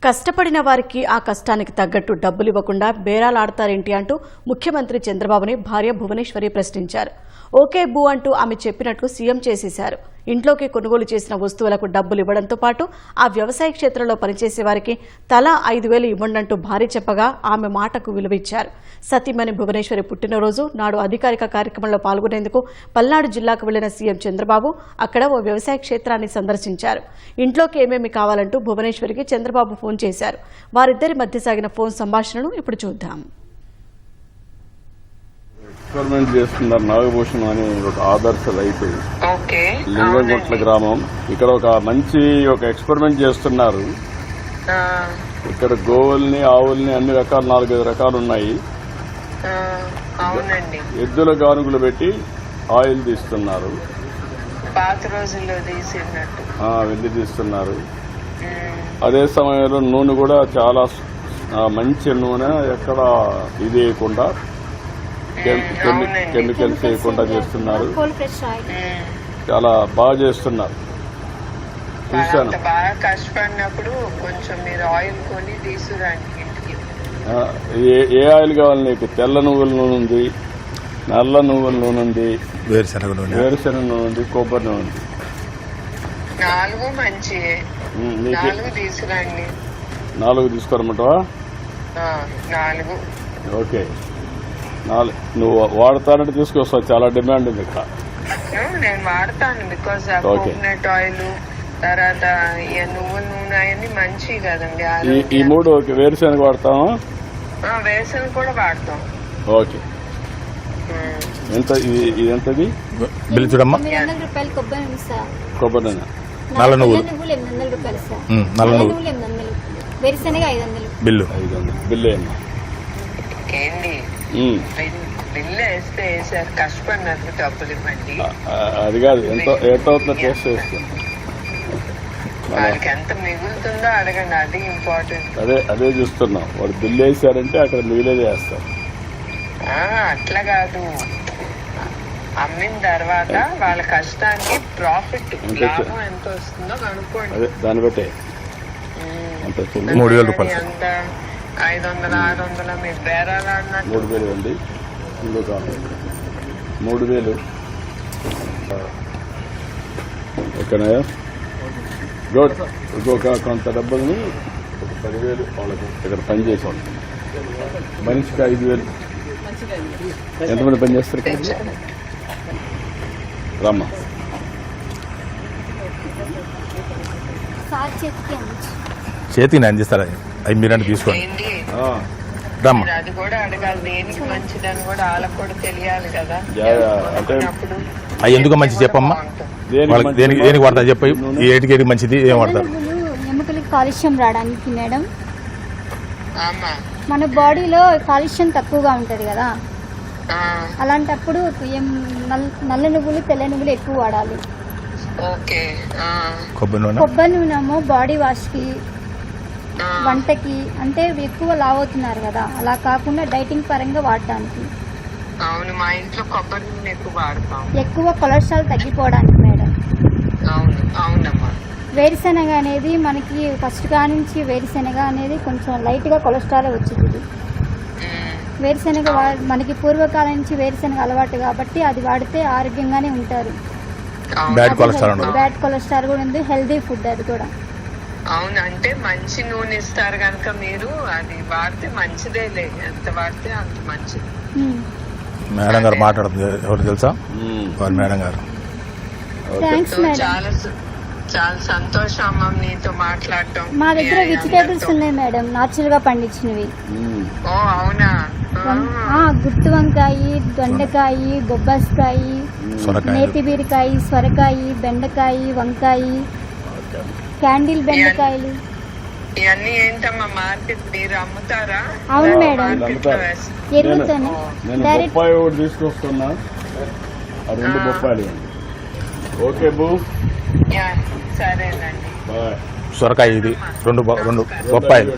కష్టపడిన వారికి ఆ కష్టానికి తగ్గట్టు డబ్బులు ఇవ్వకుండా బేరాలాడతారేంటి అంటూ ముఖ్యమంత్రి చంద్రబాబుని భార్య భువనేశ్వరి ప్రశ్నించారు. ఓకే బూ అంటూ ఆమె చెప్పినట్లు సీఎం చేసేశారు. ఇంట్లోకి కొనుగోలు చేసిన వస్తువులకు డబ్బులు ఇవ్వడంతో పాటు ఆ వ్యవసాయ క్షేత్రంలో పనిచేసే వారికి తలా 5,000 ఇవ్వండంటూ భార్య చెప్పగా ఆమె మాటకు విలువిచ్చారు. సతీమణి భువనేశ్వరి పుట్టినరోజు నాడు అధికారిక కార్యక్రమంలో పాల్గొనేందుకు పల్నాడు జిల్లాకు వెళ్లిన సీఎం చంద్రబాబు అక్కడ ఓ వ్యవసాయ క్షేత్రాన్ని సందర్శించారు. ఇంట్లోకి ఏమేమి కావాలంటూ భువనేశ్వరికి చంద్రబాబు ఫోన్ చేశారు. వారిద్దరి మధ్య సాగిన ఫోన్ సంభాషణను ఇప్పుడు చూద్దాం. ఎక్స్పెరిమెంట్ చేస్తున్నారు నాగభూషణ్ అని ఒక ఆదర్శ రైతు, లింగగుట్ల గ్రామం. ఇక్కడ ఒక మంచి ఎక్స్పెరిమెంట్ చేస్తున్నారు. ఇక్కడ గోవుల్ని ఆవుల్ని అన్ని రకాలు 4-5 రకాలు ఉన్నాయి. ఎద్దుల గానుగులు పెట్టి ఆయిల్ తీస్తున్నారు. పాత రోజుల్లో తీసినట్టు వెళ్ళి తీస్తున్నారు. అదే సమయంలో నూనె కూడా చాలా మంచి నూనె, ఎక్కడ ఇది వేయకుండా కెమికల్స్ వేయకుండా చేస్తున్నారు. చాలా బాగా చేస్తున్నారు. చూశాను. బాగా కష్టపడినప్పుడు కొంచెం మీరు ఆయిల్ కొని తీసుకురండి ఇంటికి. ఏ ఆయిల్ కావాలి నీకు? తెల్ల నువ్వుల నూనె ఉంది, నల్ల నువ్వుల నూనె ఉంది, వేరుశెనగ నూనె ఉంది, కొబ్బరి నూనె ఉంది. 4 మంచి 4 తీసుకురండి. 4 తీసుకోరమంటావా? 4. ఓకే, 4 నువ్వు వాడతానంటే తీసుకొస్తావు. చాలా డిమాండ్ ఉంది ఇక్కడ. నేను వాడతాను. బికాస్ కోకోనట్ ఆయిల్, తర్వాత నువ్వుల నూనె అవన్నీ మంచివి కదండి. ఈ 3 ఓకే. వేరుశెనగ వాడతామా? వేరుశెనగ కూడా వాడతాం. ఓకే. ఎంత ఇది? ఎంతది బిల్లు చూడమ్మా. కొబ్బరి నూనె, నల్ల నువ్వులు 800 రూపాయలు సార్. నల్ల నువ్వులు 800, వేరుశెనగ 500. బిల్లు 500 ఏమన్నా? ఏంటి బిల్లు వేస్తే సార్ కష్టపడినందుకు డబ్బులు ఇవ్వండి. అది కాదు, ఎంత అవుతుందో టేస్ట్ చేస్తుంది. వాళ్ళకి ఎంత మిగులుతుందో అడగండి. అది ఇంపార్టెంట్. అదే చూస్తున్నాం. వాడు బిల్లు వేసారంటే అక్కడ మిగిలేది వేస్తారు. అట్లా కాదు, అమ్మిన తర్వాత వాళ్ళ కష్టానికి ప్రాఫిట్ లాభం ఎంత వస్తుందో కనుక్కోండి. అదే దాన్ని బట్టే 3,000 రూపాయలు. ఎంత 500, 600 మీరు బేరాలు ఆడినట్టు. 3,000 అండి. ఇంకొక 3,000 ఇక్కడ ఇంకొక కొంత డబ్బుల్ని ఒక 10,000 వాళ్ళకు ఇక్కడ పనిచేసేవాళ్ళు. మనిషికి 5,000. ఎంతమంది పని చేస్తారు? రమ్మా. చేతికి నేను అందిస్తారా? అవి మీరంటే తీసుకోండి. రమ్మా. అది కూడా అడగాలి. దేనికి మంచిదని కూడా వాళ్ళకు కూడా తెలియాలి కదా. అంటే అవి ఎందుకు మంచి చెప్పమ్మా. దేనికి వాడతా చెప్పి ఏటికి మంచిది ఏం వాడతారు? ఎముకలకి కాలుష్యం రావడానికి మేడం. మన బాడీలో కాలుష్యం తక్కువగా ఉంటది కదా, అలాంటప్పుడు నల్ల నువ్వులు, తెల్ల నువ్వులు ఎక్కువ వాడాలి. కొబ్బరి నూనెమో బాడీ వాష్ కి, వంటకి, అంటే ఎక్కువ లావ్ అవుతున్నారు కదా, అలా కాకుండా డైటింగ్ పరంగా వాడడానికి. అవును, మా ఇంట్లో కొబ్బరి నూనె ఎక్కువ వాడతాం. ఎక్కువ కొలెస్ట్రాల్ తగ్గిపోవడానికి మేడం. అవునమ్మా. వేరుశెనగ అనేది మనకి ఫస్ట్ గా నుంచి వేరుశెనగ అనేది కొంచెం లైట్ గా కొలెస్ట్రాల్ వచ్చింది. వేరుశెనగ మనకి పూర్వకాలం నుంచి వేరుశెనగ అలవాటు కాబట్టి అది వాడితే ఆరోగ్యంగానే ఉంటారు. బ్యాడ్ కొలెస్ట్రాల్ కూడా ఉంది. హెల్దీ ఫుడ్ అది కూడా. అవును, అంటే మంచి నూనె ఇస్తారు కనుక మీరు అది వాడితే మంచిదేలే. ఎంత వాడితే అంత మంచిది. మేడం గారు మాట్లాడుతుంది. ఎవరు తెలుసా? వారు మేడం గారు. చాలా సంతోషం అమ్మ నీతో మాట్లాడటం. మా దగ్గర వెజిటేబుల్స్ ఉన్నాయి మేడం, నాచురల్ గా పండించినవి. ఓ అవునా? గుత్తి వంకాయ, దొండకాయ, బొబ్బాస్కాయ, నేతి బీరకాయ, సొరకాయ, బెండకాయ, వంకాయ, క్యాండిల్ బెండకాయలు. ఇవన్నీ ఏంటమ్మా మార్కెట్ మీరు అమ్ముతారా? అవును మేడం, ఎరుగుతాను. డైరెక్ట్ తీసుకొస్తున్నా. 2 బొప్పాయిలు. ఓకే బూ. సరేనండి. సొరకాయ ఇది 2 బొప్పాయిలు.